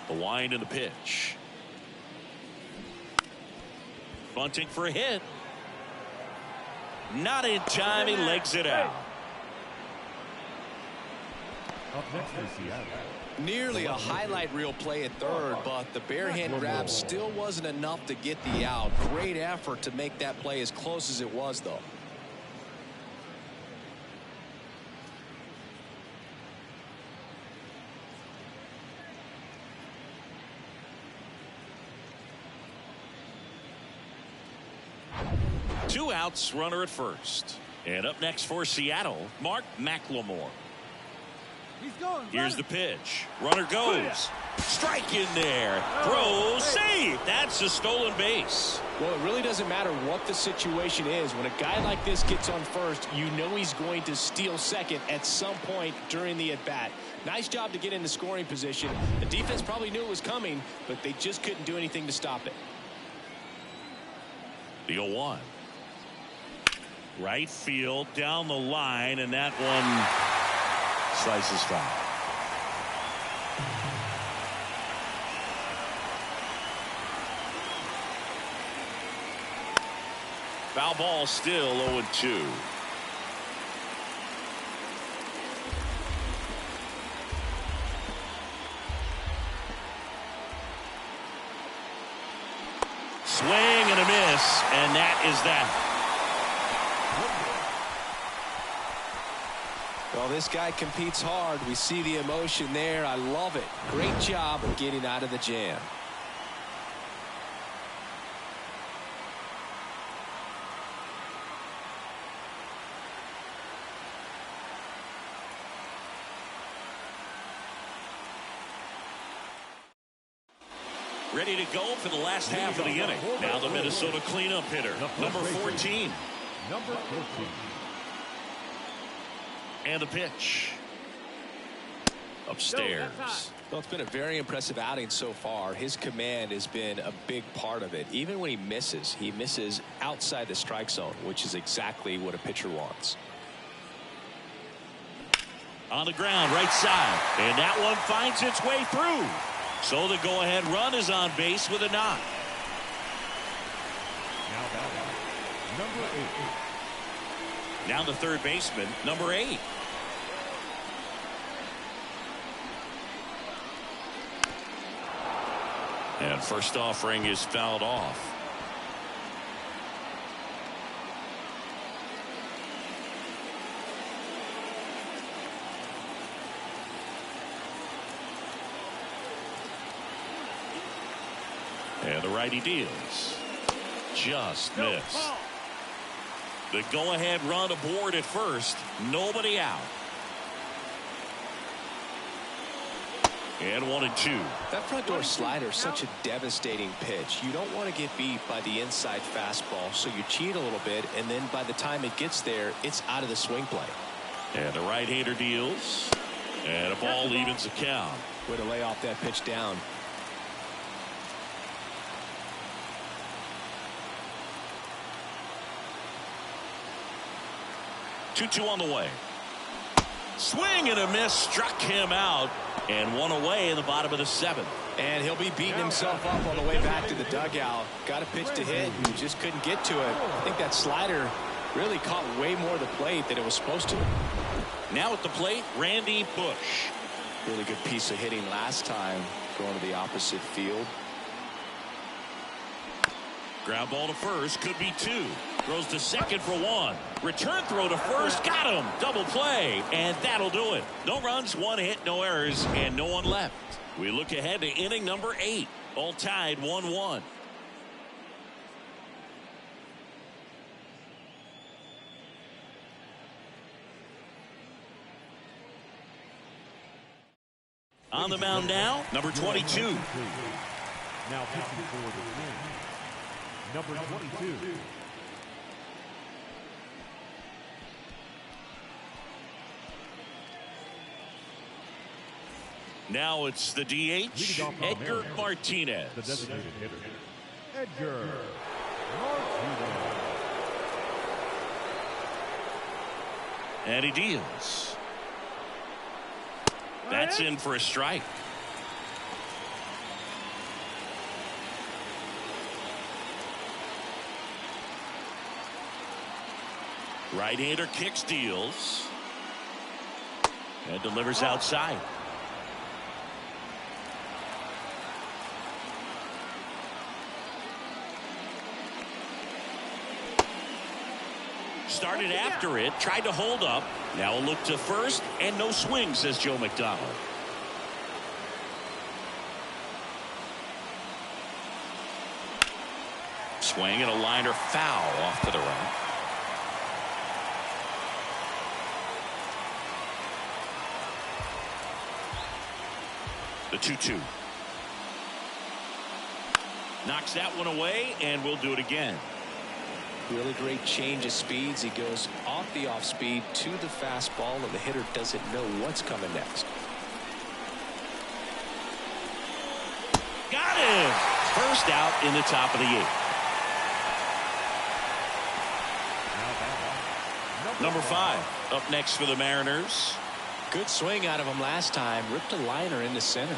[SPEAKER 1] The wind and the pitch. Bunting for a hit. Not in time. He legs it out.
[SPEAKER 3] Up next is Seattle.
[SPEAKER 2] Nearly a highlight reel play at third, but the bare hand grab still wasn't enough to get the out. Great effort to make that play as close as it was, though.
[SPEAKER 1] Two outs, runner at first. And up next for Seattle, Mark McLemore. Here's the pitch. Runner goes. Strike in there. Throws. Save. That's a stolen base.
[SPEAKER 2] Well, it really doesn't matter what the situation is. When a guy like this gets on first, you know he's going to steal second at some point during the at-bat. Nice job to get in the scoring position. The defense probably knew it was coming, but they just couldn't do anything to stop it.
[SPEAKER 1] The 0-1. Right field, down the line, and that one slices foul. Foul ball, still 0-2. Swing and a miss, and that is that.
[SPEAKER 2] Well, this guy competes hard. We see the emotion there. I love it. Great job of getting out of the jam.
[SPEAKER 1] Ready to go for the last half of the inning. Now the Minnesota cleanup hitter, number 14.
[SPEAKER 3] Number 14.
[SPEAKER 1] And the pitch. Upstairs.
[SPEAKER 2] Well, it's been a very impressive outing so far. His command has been a big part of it. Even when he misses outside the strike zone, which is exactly what a pitcher wants.
[SPEAKER 1] On the ground, right side. And that one finds its way through. So the go-ahead run is on base with a knock.
[SPEAKER 3] Number 8.
[SPEAKER 1] Now the third baseman, number 8. And first offering is fouled off. And the righty deals. Just missed. The go-ahead run aboard at first. Nobody out. And 1-2.
[SPEAKER 2] That front door slider is such a devastating pitch. You don't want to get beat by the inside fastball, so you cheat a little bit, and then by the time it gets there, it's out of the swing play.
[SPEAKER 1] And the right-hander deals. And a ball evens the count.
[SPEAKER 2] Way to lay off that pitch down.
[SPEAKER 1] Two on the way. Swing and a miss, struck him out, and one away in the bottom of the 7th.
[SPEAKER 2] And he'll be beating himself up on the way back to the dugout. Got a pitch to hit and just couldn't get to it. I think that slider really caught way more of the plate than it was supposed to.
[SPEAKER 1] Now at the plate, Randy Bush.
[SPEAKER 2] Really good piece of hitting last time, going to the opposite field.
[SPEAKER 1] Ground ball to first, could be 2. Throws to second for 1. Return throw to first, got him. Double play, and that'll do it. No runs, 1 hit, no errors, and no one left. We look ahead to inning number 8. All tied 1-1. On the mound now, number 22.
[SPEAKER 3] Now pitching for the Twins. Number 22.
[SPEAKER 1] Now it's the DH, Edgar Martinez.
[SPEAKER 3] The designated hitter, Edgar Martinez.
[SPEAKER 1] And he deals. That's in for a strike. Right-hander kicks, deals, and delivers outside. Started after it, tried to hold up. Now a look to first, and no swing, says Joe McDonald. Swing and a liner foul off to the right. The 2-2. Knocks that one away, and we'll do it again.
[SPEAKER 2] Really great change of speeds. He goes off the off speed to the fastball, and the hitter doesn't know what's coming next.
[SPEAKER 1] Got him. First out in the top of the 8th. Number 5 up next for the Mariners.
[SPEAKER 2] Good swing out of him last time. Ripped a liner into center.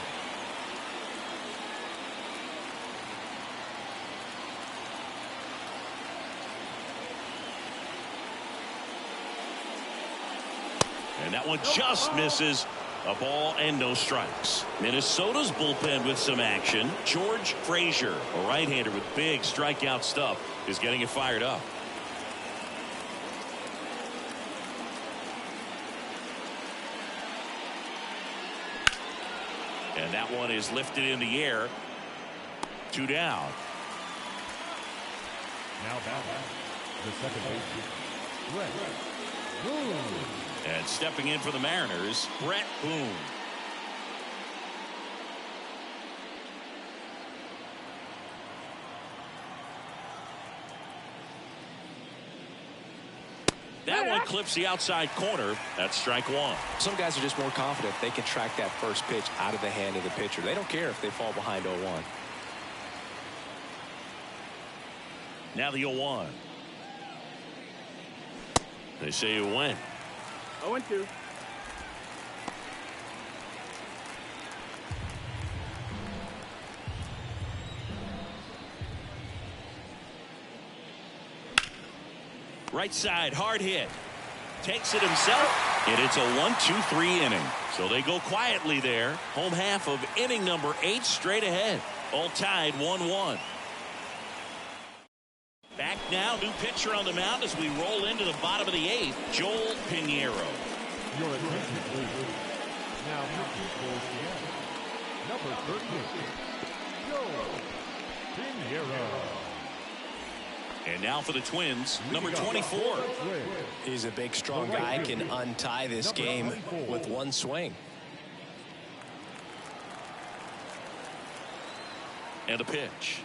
[SPEAKER 1] And that one just misses. A ball and no strikes. Minnesota's bullpen with some action. George Frazier, a right-hander with big strikeout stuff, is getting it fired up. And that one is lifted in the air. 2 down.
[SPEAKER 3] Now batting the second baseman, Brett Boone.
[SPEAKER 1] And stepping in for the Mariners, Brett Boone. That one clips the outside corner. That's strike 1.
[SPEAKER 2] Some guys are just more confident they can track that first pitch out of the hand of the pitcher. They don't care if they fall behind 0-1.
[SPEAKER 1] Now the 0-1. They say you win.
[SPEAKER 4] 0-2.
[SPEAKER 1] Right side, hard hit. Takes it himself, and it's a 1-2-3 inning. So they go quietly there. Home half of inning number 8 straight ahead. All tied 1-1. Back now, new pitcher on the mound as we roll into the bottom of the 8th, Joel Pinheiro.
[SPEAKER 3] Your attention, please. Now pitching for Seattle, number 13, Joel Pinheiro.
[SPEAKER 1] And now for the Twins, number 24.
[SPEAKER 2] He's a big, strong guy, can untie this game with one swing.
[SPEAKER 1] And a pitch.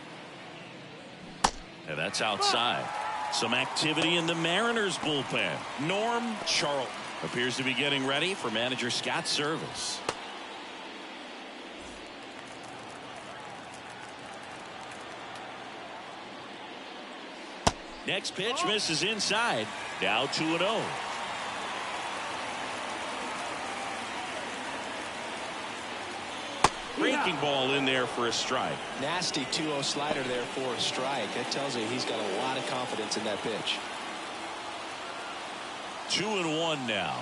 [SPEAKER 1] And that's outside. Some activity in the Mariners bullpen. Norm Charlton appears to be getting ready for manager Scott Servais. Next pitch misses inside. Now 2-0. Breaking ball in there for a strike.
[SPEAKER 2] Nasty 2-0 slider there for a strike. That tells you he's got a lot of confidence in that pitch.
[SPEAKER 1] 2-1 now.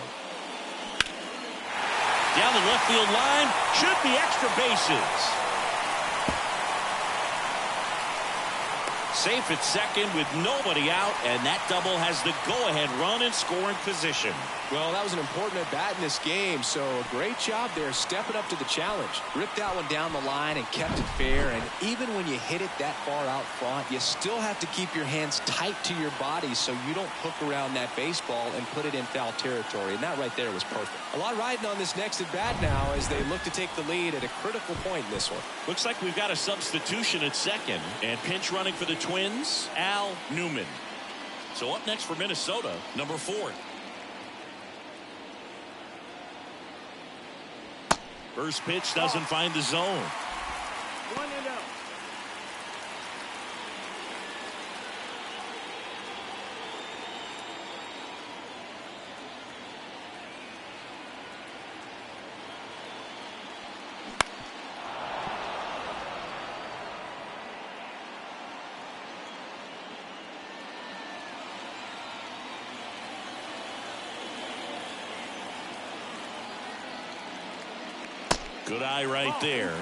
[SPEAKER 1] Down the left field line. Should be extra bases. Safe at second with nobody out, and that double has the go-ahead run in scoring position.
[SPEAKER 2] Well, that was an important at bat in this game, so a great job there stepping up to the challenge. Ripped that one down the line and kept it fair, and even when you hit it that far out front, you still have to keep your hands tight to your body so you don't hook around that baseball and put it in foul territory, and that right there was perfect. A lot riding on this next at bat now as they look to take the lead at a critical point in this one.
[SPEAKER 1] Looks like we've got a substitution at second, and pinch running for the Twins, Al Newman. So up next for Minnesota, number 4. First pitch doesn't find the zone.
[SPEAKER 4] 1-0.
[SPEAKER 1] Good eye right there.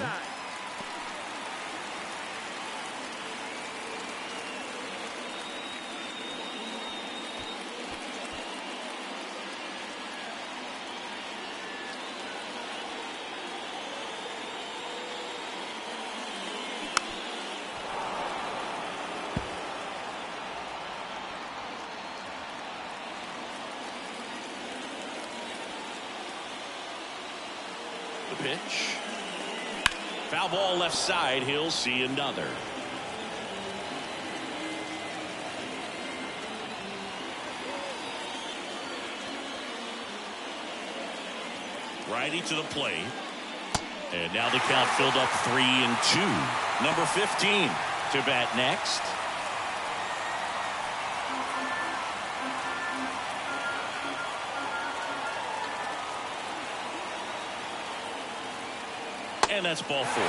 [SPEAKER 1] The pitch. Foul ball left side. He'll see another. Righty to the plate. And now the count filled up 3-2. Number 15 to bat next. And that's ball 4.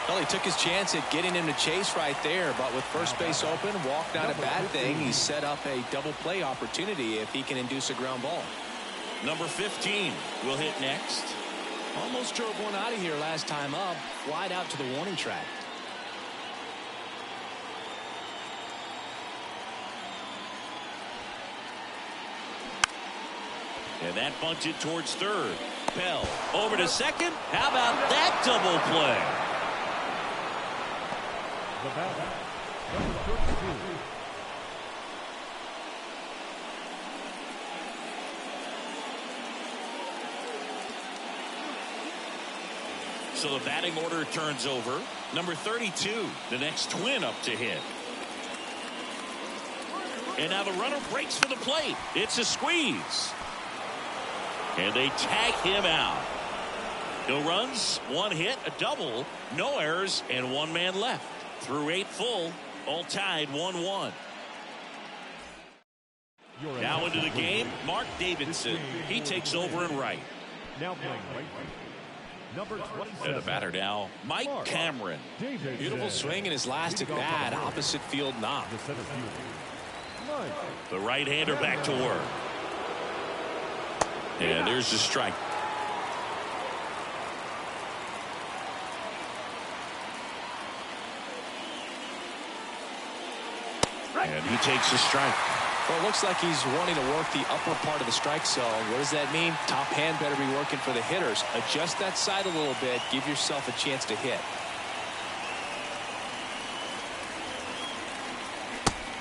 [SPEAKER 2] Well, he took his chance at getting him to chase right there, but with first base open, walk not a bad thing. He set up a double play opportunity if he can induce a ground ball.
[SPEAKER 1] Number 15 will hit next.
[SPEAKER 2] Almost drove one out of here last time up. Flied out to the warning track.
[SPEAKER 1] And that bunted towards third. Bell over to second. How about that double play?
[SPEAKER 3] The batter, number 32.
[SPEAKER 1] So the batting order turns over. Number 32, the next Twin up to hit. And now the runner breaks for the plate. It's a squeeze. And they tag him out. No runs, 1 hit, a double, no errors, and 1 man left. Through 8 full, all tied 1-1. Now into the game, Mark Davidson. He takes over in right.
[SPEAKER 3] Now playing right field, number 27.
[SPEAKER 1] And the batter now, Mike Cameron.
[SPEAKER 2] Beautiful swing in his last at bat. Opposite field knock.
[SPEAKER 3] The center fielder, Mike.
[SPEAKER 1] The right-hander back to work. And there's the strike. And he takes a strike.
[SPEAKER 2] Well, it looks like he's wanting to work the upper part of the strike zone. What does that mean? Top hand better be working for the hitters. Adjust that side a little bit. Give yourself a chance to hit.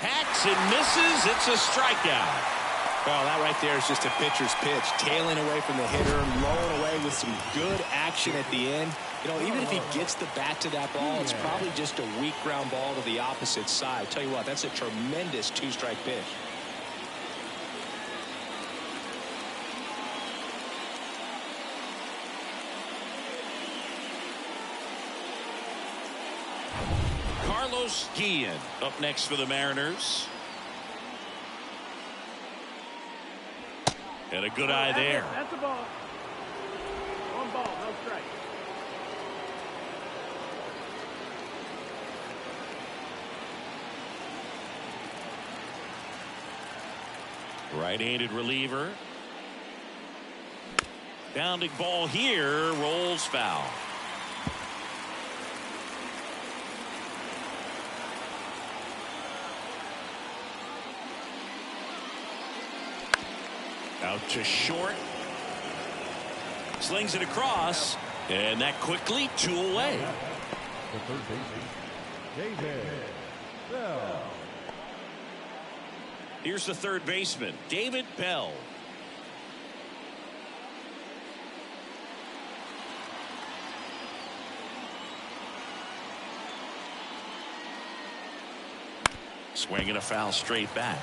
[SPEAKER 1] Hacks and misses. It's a strikeout.
[SPEAKER 2] Well, that right there is just a pitcher's pitch. Tailing away from the hitter, lowering away with some good action at the end. You know, even if he gets the bat to that ball, it's probably just a weak ground ball to the opposite side. Tell you what, that's a tremendous 2-strike pitch.
[SPEAKER 1] Carlos Guillen up next for the Mariners. And a good eye there.
[SPEAKER 4] That's a ball. 1 ball, no strike.
[SPEAKER 1] Right-handed reliever. Bounding ball here, rolls foul. Out to short. Slings it across. And that quickly 2 away.
[SPEAKER 3] The third baseman, David Bell.
[SPEAKER 1] Here's the third baseman, David Bell. Swinging a foul straight back.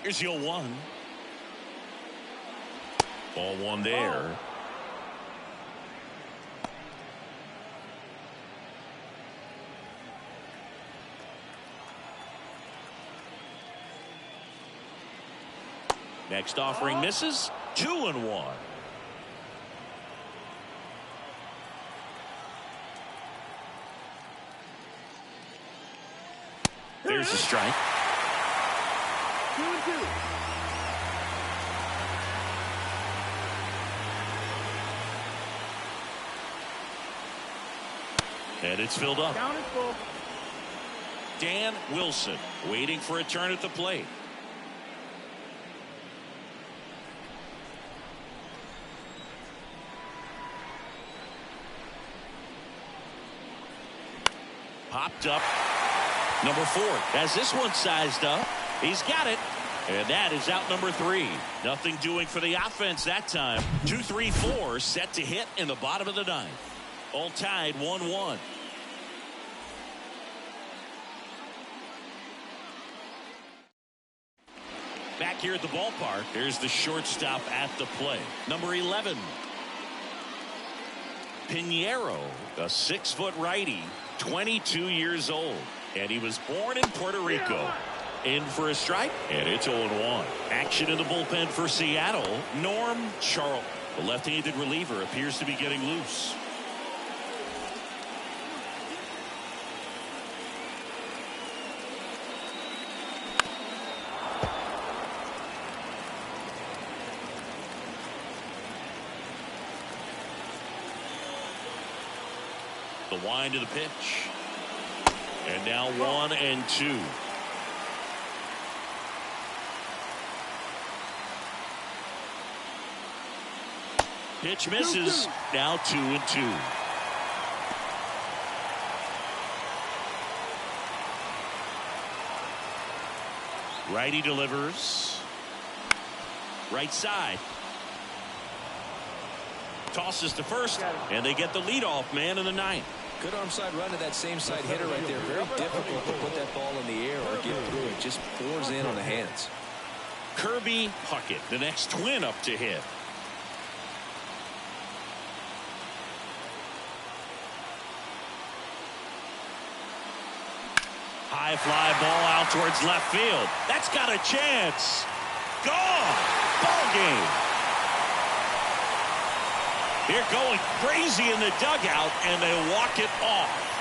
[SPEAKER 1] Here's the 0-1. Ball 1 there. Next offering misses. 2-1. There's the strike.
[SPEAKER 4] 2-2.
[SPEAKER 1] And it's filled up.
[SPEAKER 4] Count is full.
[SPEAKER 1] Dan Wilson waiting for a turn at the plate. Popped up. Number 4 has this one sized up. He's got it. And that is out number 3. Nothing doing for the offense that time. 2-3-4 set to hit in the bottom of the 9th. All tied 1-1. Back here at the ballpark, there's the shortstop at the plate. Number 11. Pinheiro, a 6-foot righty, 22 years old. And he was born in Puerto Rico. In for a strike, and it's 0-1. Action in the bullpen for Seattle. Norm Charlton, the left-handed reliever, appears to be getting loose. The wind of the pitch. And now 1-2. Pitch misses. Now 2-2. Righty delivers. Right side. Tosses to first, and they get the leadoff man in the 9th.
[SPEAKER 2] Good arm side run to that same side hitter right there. Very difficult to put that ball in the air or get through it. Just pours in on the hands.
[SPEAKER 1] Kirby Puckett, the next Twin up to hit. High fly ball out towards left field. That's got a chance. Gone. Ball game. They're going crazy in the dugout, and they walk it off.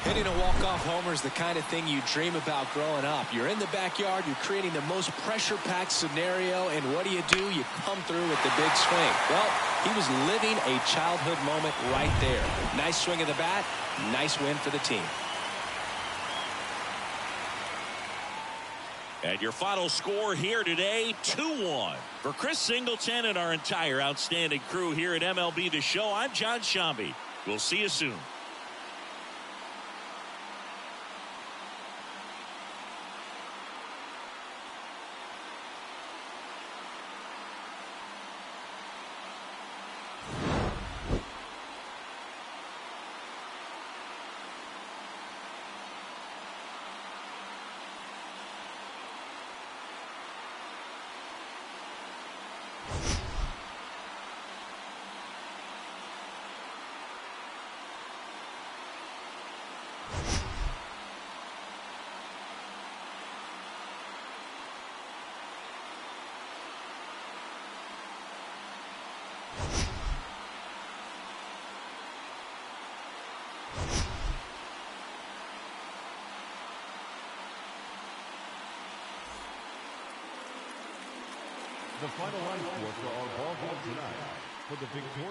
[SPEAKER 2] Hitting a walk-off homer is the kind of thing you dream about growing up. You're in the backyard, you're creating the most pressure-packed scenario, and what do? You come through with the big swing. Well, he was living a childhood moment right there. Nice swing of the bat, nice win for the team.
[SPEAKER 1] And your final score here today, 2-1. For Chris Singleton and our entire outstanding crew here at MLB The Show, I'm John Shambi. We'll see you soon.
[SPEAKER 3] The final line score for our ball game tonight. For the victorious